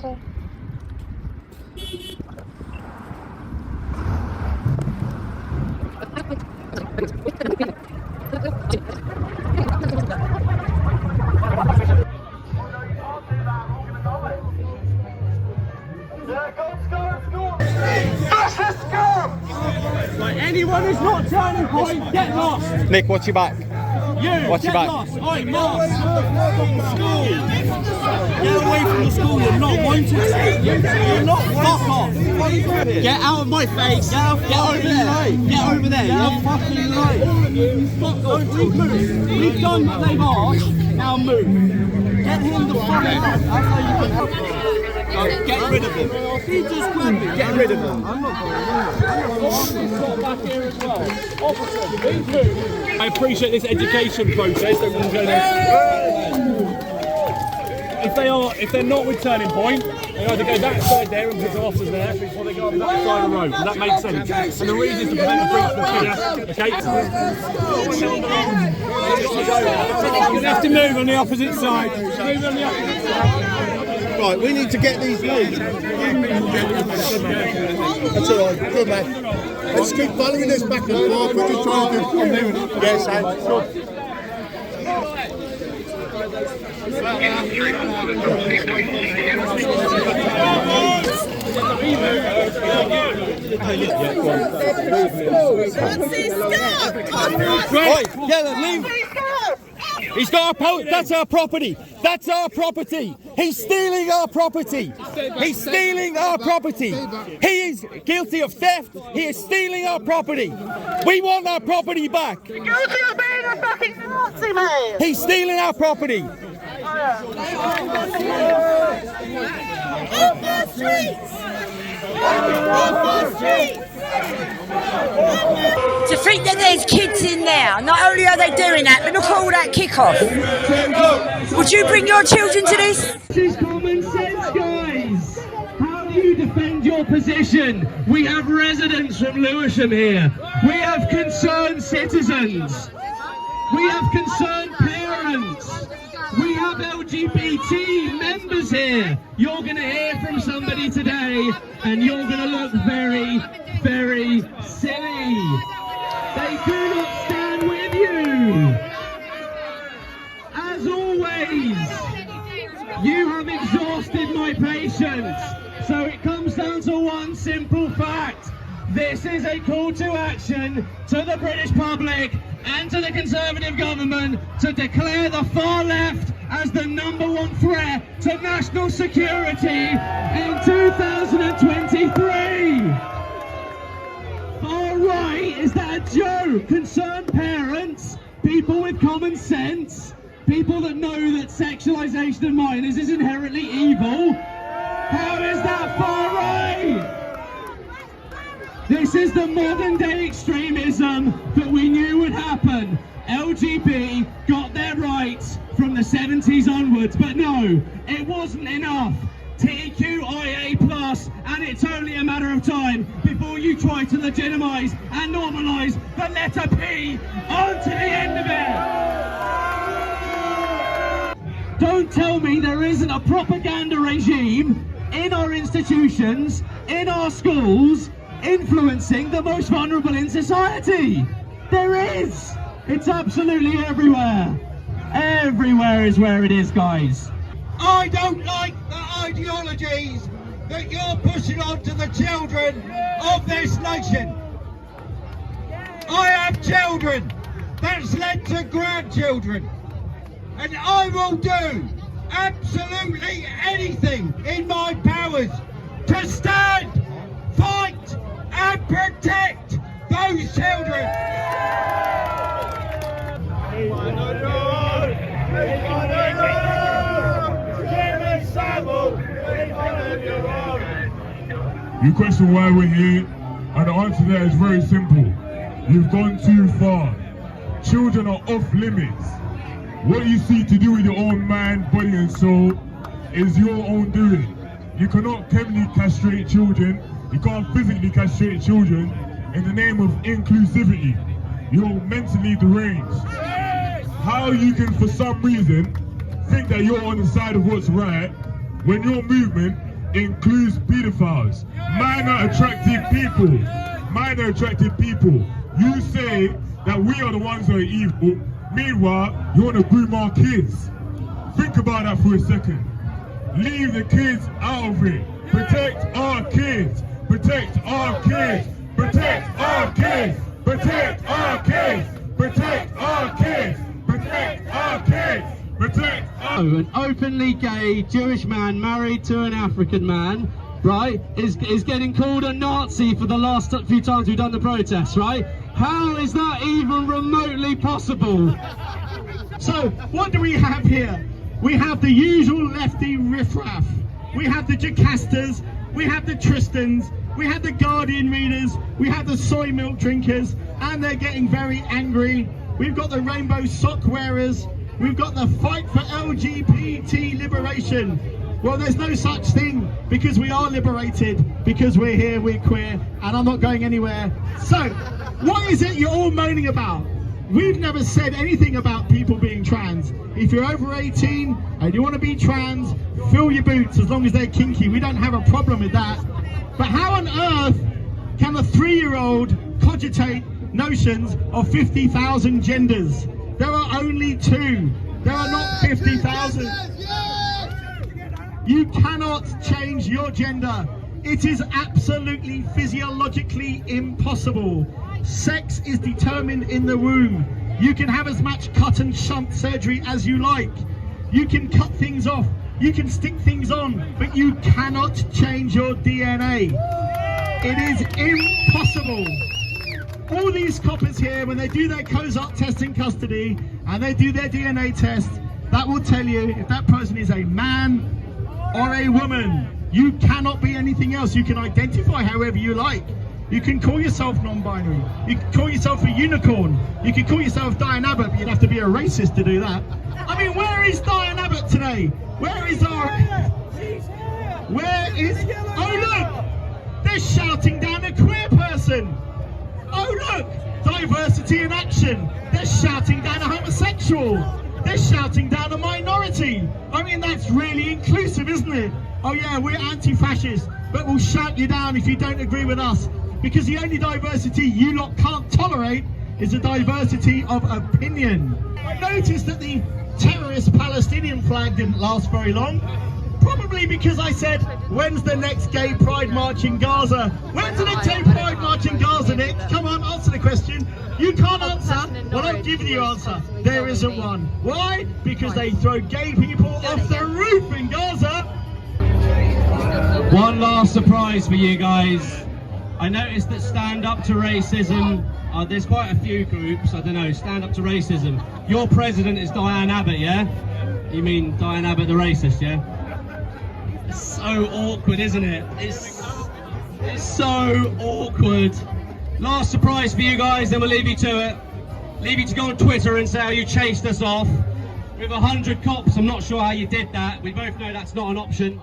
Okay. Like anyone who's not turning point, get lost. Nick, watch your back. You, watch your back. Lost. Oi, Mars. School. Get away from the school. You're not wanted. You're not. Fuck off. Get out of my face. Get over there. Get over there. You're fucking right. Fuck off. Move. We've done what they've asked. Now move. Get him the fuck out. That's how you can help. Get rid of him. He just grabbed me. Get rid of him. I'm not going to. Officer's got back here as well. Officer, please move. I appreciate this education process. If they're not with turning point, they either go that side there and put the officers there before they go on that side of the road. Does that make sense? And the reason is to prevent the breach of fear. Okay? You have to move on the opposite side. Move on the opposite side. Right, we need to get these moving. That's all right, good man. Let's keep following this back and forth. We're just trying to do. Yes, sure. Right, yeah, leave. He's got our that's our property. That's our property. He's stealing our property. He's stealing our property. He is guilty of theft. He is stealing our property. We want our property back. Guilty of being a fucking Nazi, man. He's stealing our property. Off the streets! Off the streets! To think that there's kids in there, not only are they doing that, but look at all that kick-off. Would you bring your children to this? This is common sense, guys. How do you defend your position? We have residents from Lewisham here. We have concerned citizens. We have concerned parents. We have LGBT members here. You're going to hear from somebody today and you're going to look very, very silly. They do not stand with you. As always, you have exhausted my patience. So it comes down to one simple fact. This is a call to action to the British public and to the Conservative government to declare the far left as the #1 threat to national security in 2023. Far right, is that a joke? Concerned parents, people with common sense, people that know that sexualization of minors is inherently evil. How is that far right? This is the modern day extremism that we knew would happen. LGBT got their rights from the 70s onwards, but no, it wasn't enough. TQIA+, and it's only a matter of time before you try to legitimize and normalize the letter P onto the end of it. Don't tell me there isn't a propaganda regime in our institutions, in our schools, influencing the most vulnerable in society. There is. It's absolutely everywhere. Everywhere is where it is, guys. I don't like the ideologies that you're pushing onto the children of this nation. I have children. That's led to grandchildren. And I will do absolutely anything in my powers to stand, fight and protect those children. You question why we're here, and the answer there is very simple. You've gone too far. Children are off limits. What you seek to do with your own mind, body and soul is your own doing. You cannot chemically castrate children, you can't physically castrate children in the name of inclusivity. You're mentally deranged. How you can, for some reason, think that you're on the side of what's right when your movement includes pedophiles. Minor attractive people. Minor attractive people. You say that we are the ones that are evil. Meanwhile, you want to groom our kids. Think about that for a second. Leave the kids out of it. Protect our kids. Protect our kids. Protect our kids. Protect our kids. Protect our kids. Protect our kids. Protect our An openly gay Jewish man married to an African man, right, is getting called a Nazi for the last few times we've done the protests, right? How is that even remotely possible? So, what do we have here? We have the usual lefty riffraff. We have the Jocastas, we have the Tristans, we have the Guardian readers, we have the soy milk drinkers, and they're getting very angry. We've got the rainbow sock wearers, we've got the fight for LGBT liberation. Well, there's no such thing, because we are liberated, because we're here, we're queer, and I'm not going anywhere. So, what is it you're all moaning about? We've never said anything about people being trans. If you're over 18 and you want to be trans, fill your boots as long as they're kinky. We don't have a problem with that. But how on earth can a 3-year-old cogitate notions of 50,000 genders? There are only 2. There are not 50,000. You cannot change your gender. It is absolutely physiologically impossible. Sex is determined in the womb. You can have as much cut and shunt surgery as you like. You can cut things off. You can stick things on, but you cannot change your DNA. It is impossible. All these coppers here, when they do their Cozart test in custody and they do their DNA test, that will tell you if that person is a man or a woman. You cannot be anything else. You can identify however you like. You can call yourself non-binary. You can call yourself a unicorn. You can call yourself Diane Abbott, but you'd have to be a racist to do that. I mean, where is Diane Abbott today? Where is our... Where is... Oh, look! They're shouting down a queer person. Oh, look! Diversity in action. They're shouting down a homosexual. They're shouting down a minority. I mean, that's really inclusive, isn't it? Oh, yeah, we're anti-fascist, but we'll shout you down if you don't agree with us. Because the only diversity you lot can't tolerate is the diversity of opinion. I noticed that the terrorist Palestinian flag didn't last very long. Probably because I said, when's the next gay pride march in Gaza? When's the next gay pride march in Gaza, Nick? Come on, answer the question. You can't answer. Well, I'm giving you an answer. There isn't one. Why? Because they throw gay people off the roof in Gaza. One last surprise for you guys. I noticed that Stand Up to Racism, there's quite a few groups, I don't know, Stand Up to Racism. Your president is Diane Abbott, yeah? You mean Diane Abbott the racist, yeah? It's so awkward, isn't it? It's so awkward. Last surprise for you guys, then we'll leave you to it. Leave you to go on Twitter and say how you chased us off. With 100 cops, I'm not sure how you did that. We both know that's not an option.